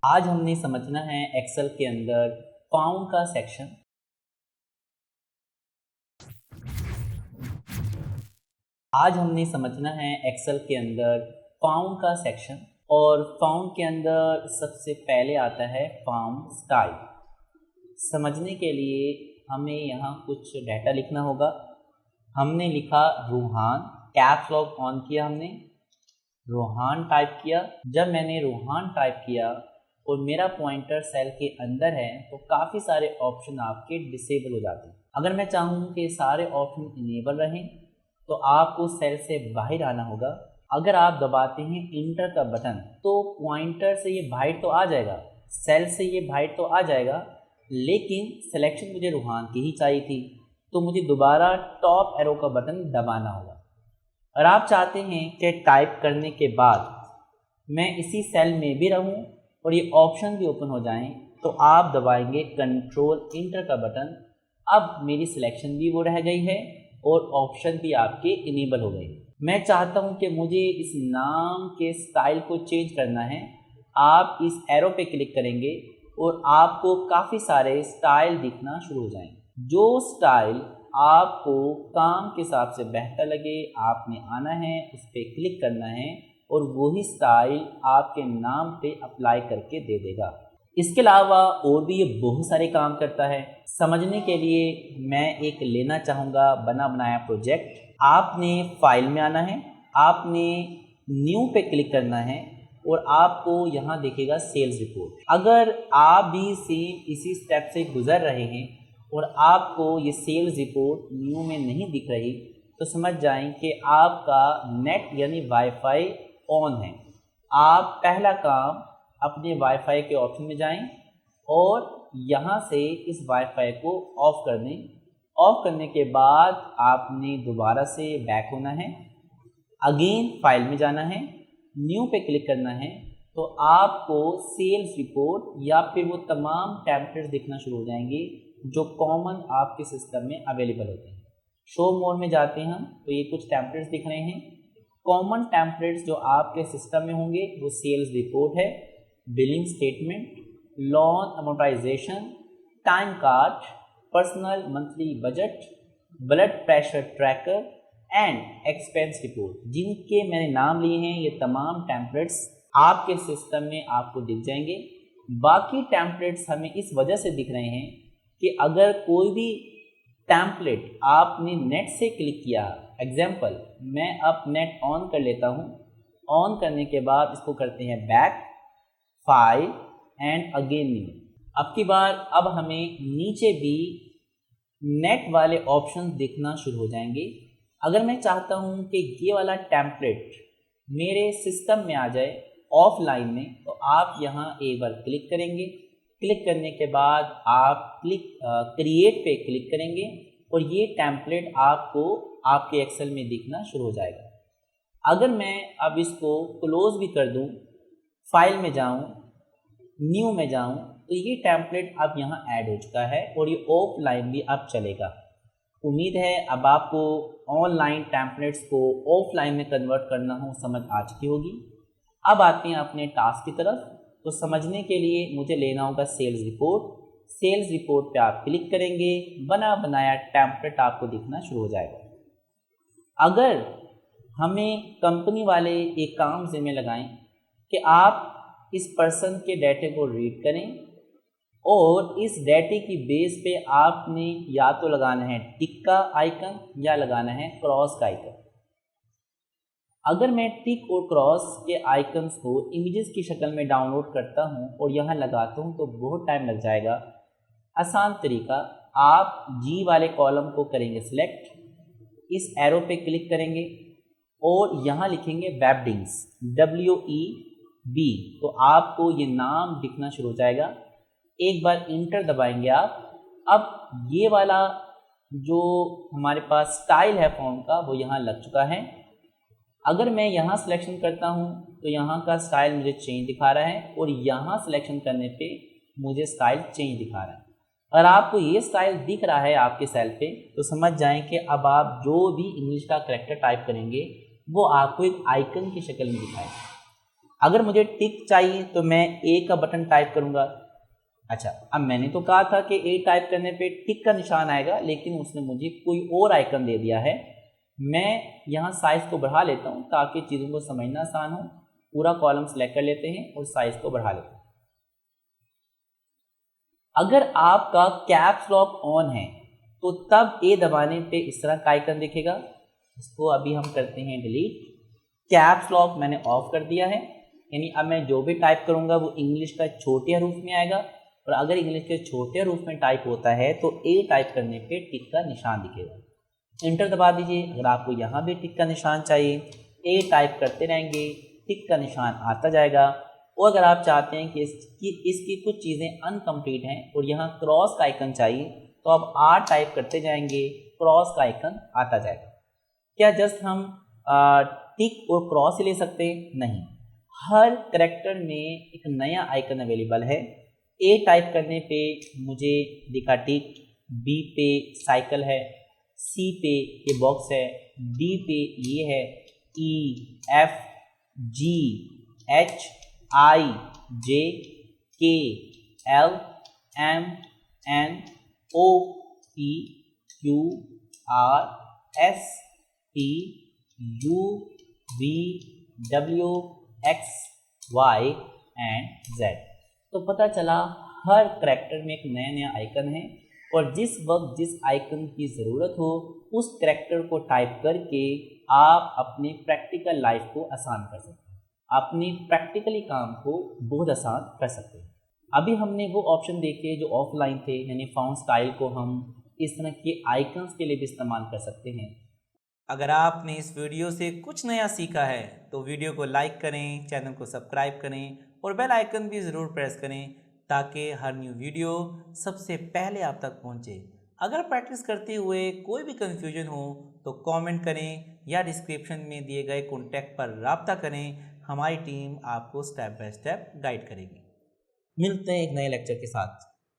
आज हमने समझना है एक्सेल के अंदर फाउंड का सेक्शन। आज हमने समझना है एक्सेल के अंदर फाउंड का सेक्शन और फाउंड के अंदर सबसे पहले आता है फाउंड स्टाइल। समझने के लिए हमें यहाँ कुछ डाटा लिखना होगा। हमने लिखा रूहान, कैप्स लॉक ऑन किया, हमने रूहान टाइप किया। जब मैंने रूहान टाइप किया और मेरा पॉइंटर सेल के अंदर है तो काफ़ी सारे ऑप्शन आपके डिसेबल हो जाते हैं। अगर मैं चाहूँ कि सारे ऑप्शन इनेबल रहें तो आपको सेल से बाहर आना होगा। अगर आप दबाते हैं इंटर का बटन तो पॉइंटर से ये बाहर तो आ जाएगा, सेल से ये बाहर तो आ जाएगा, लेकिन सिलेक्शन मुझे रूहान की ही चाहिए थी तो मुझे दोबारा टॉप एरो का बटन दबाना होगा। और आप चाहते हैं कि टाइप करने के बाद मैं इसी सेल में भी रहूं और ये ऑप्शन भी ओपन हो जाएं तो आप दबाएंगे कंट्रोल इंटर का बटन। अब मेरी सिलेक्शन भी वो रह गई है और ऑप्शन भी आपके इनेबल हो गए। मैं चाहता हूं कि मुझे इस नाम के स्टाइल को चेंज करना है। आप इस एरो पे क्लिक करेंगे और आपको काफ़ी सारे स्टाइल दिखना शुरू हो जाएंगे। जो स्टाइल आपको काम के हिसाब से बेहतर लगे आपने आना है, उस पर क्लिक करना है और वही स्टाइल आपके नाम पे अप्लाई करके दे देगा। इसके अलावा और भी ये बहुत सारे काम करता है। समझने के लिए मैं एक लेना चाहूँगा बना बनाया प्रोजेक्ट। आपने फाइल में आना है, आपने न्यू पे क्लिक करना है और आपको यहाँ दिखेगा सेल्स रिपोर्ट। अगर आप भी सेम इसी स्टेप से गुजर रहे हैं और आपको ये सेल्स रिपोर्ट न्यू में नहीं दिख रही तो समझ जाएं कि आपका नेट यानी वाईफाई ऑन है। आप पहला काम अपने वाईफाई के ऑप्शन में जाएं और यहाँ से इस वाईफाई को ऑफ कर दें। ऑफ करने के बाद आपने दोबारा से बैक होना है, अगेन फाइल में जाना है, न्यू पे क्लिक करना है तो आपको सेल्स रिपोर्ट या फिर वो तमाम टेम्पलेट्स दिखना शुरू हो जाएंगे जो कॉमन आपके सिस्टम में अवेलेबल होते हैं। शो मोड में जाते हैं हम तो ये कुछ टेम्पलेट्स दिख रहे हैं। कॉमन टेम्पलेट्स जो आपके सिस्टम में होंगे वो सेल्स रिपोर्ट है, billing statement, loan amortisation, time card, personal monthly budget, blood pressure tracker and expense report. जिनके मैंने नाम लिए हैं ये तमाम टेम्पलेट्स आपके सिस्टम में आपको दिख जाएंगे। बाकी टेम्पलेट्स हमें इस वजह से दिख रहे हैं कि अगर कोई भी टेम्पलेट आपने नेट से क्लिक किया, एग्जाम्पल मैं अब नेट ऑन कर लेता हूँ, ऑन करने के बाद इसको करते हैं back, file and again new. अब की बार अब हमें नीचे भी नेट वाले ऑप्शन दिखना शुरू हो जाएंगे। अगर मैं चाहता हूँ कि ये वाला टेम्पलेट मेरे सिस्टम में आ जाए ऑफलाइन में तो आप यहाँ एक बार क्लिक करेंगे। क्लिक करने के बाद आप क्रिएट पे क्लिक करेंगे और ये टेम्पलेट आपको आपके एक्सेल में दिखना शुरू हो जाएगा। अगर मैं अब इसको क्लोज भी कर दूं, फाइल में जाऊं, न्यू में जाऊं तो ये टेम्पलेट अब यहाँ ऐड हो चुका है और ये ऑफलाइन भी अब चलेगा। उम्मीद है अब आपको ऑनलाइन टेम्पलेट्स को ऑफलाइन में कन्वर्ट करना हो समझ आ चुकी होगी। अब आते हैं अपने टास्क की तरफ। तो समझने के लिए मुझे लेना होगा सेल्स रिपोर्ट। सेल्स रिपोर्ट पे आप क्लिक करेंगे, बना बनाया टेम्पलेट आपको दिखना शुरू हो जाएगा। अगर हमें कंपनी वाले एक काम जिम्मे लगाएं कि आप इस पर्सन के डेटे को रीड करें और इस डेटे की बेस पे आपने या तो लगाना है टिक का आइकन या लगाना है क्रॉस का आइकन। अगर मैं टिक और क्रॉस के आइकन्स को इमेजेस की शक्ल में डाउनलोड करता हूं और यहाँ लगाता हूं तो बहुत टाइम लग जाएगा। आसान तरीका, आप जी वाले कॉलम को करेंगे सिलेक्ट, इस एरो पे क्लिक करेंगे और यहाँ लिखेंगे वेबडिंग्स WEB तो आपको ये नाम दिखना शुरू हो जाएगा। एक बार इंटर दबाएंगे आप। अब ये वाला जो हमारे पास स्टाइल है फॉन्ट का वो यहाँ लग चुका है। अगर मैं यहाँ सिलेक्शन करता हूँ तो यहाँ का स्टाइल मुझे चेंज दिखा रहा है और यहाँ सिलेक्शन करने पे मुझे स्टाइल चेंज दिखा रहा है। अगर आपको ये स्टाइल दिख रहा है आपके सेल पे तो समझ जाएं कि अब आप जो भी इंग्लिश का करैक्टर टाइप करेंगे वो आपको एक आइकन की शक्ल में दिखाएगा। अगर मुझे टिक चाहिए तो मैं ए का बटन टाइप करूँगा। अच्छा, अब मैंने तो कहा था कि ए टाइप करने पे टिक का निशान आएगा, लेकिन उसने मुझे कोई और आइकन दे दिया है। मैं यहाँ साइज़ को बढ़ा लेता हूँ ताकि चीज़ों को समझना आसान हो। पूरा कॉलम सेलेक्ट कर लेते हैं और साइज़ को बढ़ा लेते हैं। अगर आपका कैप्स लॉक ऑन है तो तब ए दबाने पे इस तरह का आइकन दिखेगा। इसको अभी हम करते हैं डिलीट। कैप्स लॉक मैंने ऑफ कर दिया है, यानी अब मैं जो भी टाइप करूँगा वो इंग्लिश का छोटे हरूफ में आएगा, और अगर इंग्लिश के छोटे हरूफ में टाइप होता है तो ए टाइप करने पे टिक का निशान दिखेगा। इंटर दबा दीजिए। अगर आपको यहाँ भी टिक का निशान चाहिए, ए टाइप करते रहेंगे, टिक का निशान आता जाएगा। और अगर आप चाहते हैं कि इसकी कुछ चीज़ें अनकम्प्लीट हैं और यहाँ क्रॉस का आइकन चाहिए, तो आप आर टाइप करते जाएंगे, क्रॉस का आइकन आता जाएगा। क्या जस्ट हम टिक और क्रॉस ही ले सकते हैं? नहीं, हर करैक्टर में एक नया आइकन अवेलेबल है। ए टाइप करने पे मुझे दिखा टिक, बी पे साइकिल है, सी पे ये बॉक्स है, डी पे ये है, ई, F, ji, H, I, J, K, L, M, N, O, P, Q, R, S, T, U, V, W, X, Y and Z. तो पता चला हर करैक्टर में एक नया नया आइकन है, और जिस वक्त जिस आइकन की ज़रूरत हो उस करैक्टर को टाइप करके आप अपने प्रैक्टिकल लाइफ को आसान कर सकते हैं, अपनी प्रैक्टिकली काम को बहुत आसान कर सकते हैं। अभी हमने वो ऑप्शन देखे जो ऑफलाइन थे, यानी फाउंड स्टाइल को हम इस तरह के आइकन्स के लिए भी इस्तेमाल कर सकते हैं। अगर आपने इस वीडियो से कुछ नया सीखा है तो वीडियो को लाइक करें, चैनल को सब्सक्राइब करें और बेल आइकन भी ज़रूर प्रेस करें ताकि हर न्यू वीडियो सबसे पहले आप तक पहुंचे। अगर प्रैक्टिस करते हुए कोई भी कन्फ्यूजन हो तो कमेंट करें या डिस्क्रिप्शन में दिए गए कॉन्टैक्ट पर राब्ता करें। हमारी टीम आपको स्टेप बाय स्टेप गाइड करेगी। मिलते हैं एक नए लेक्चर के साथ।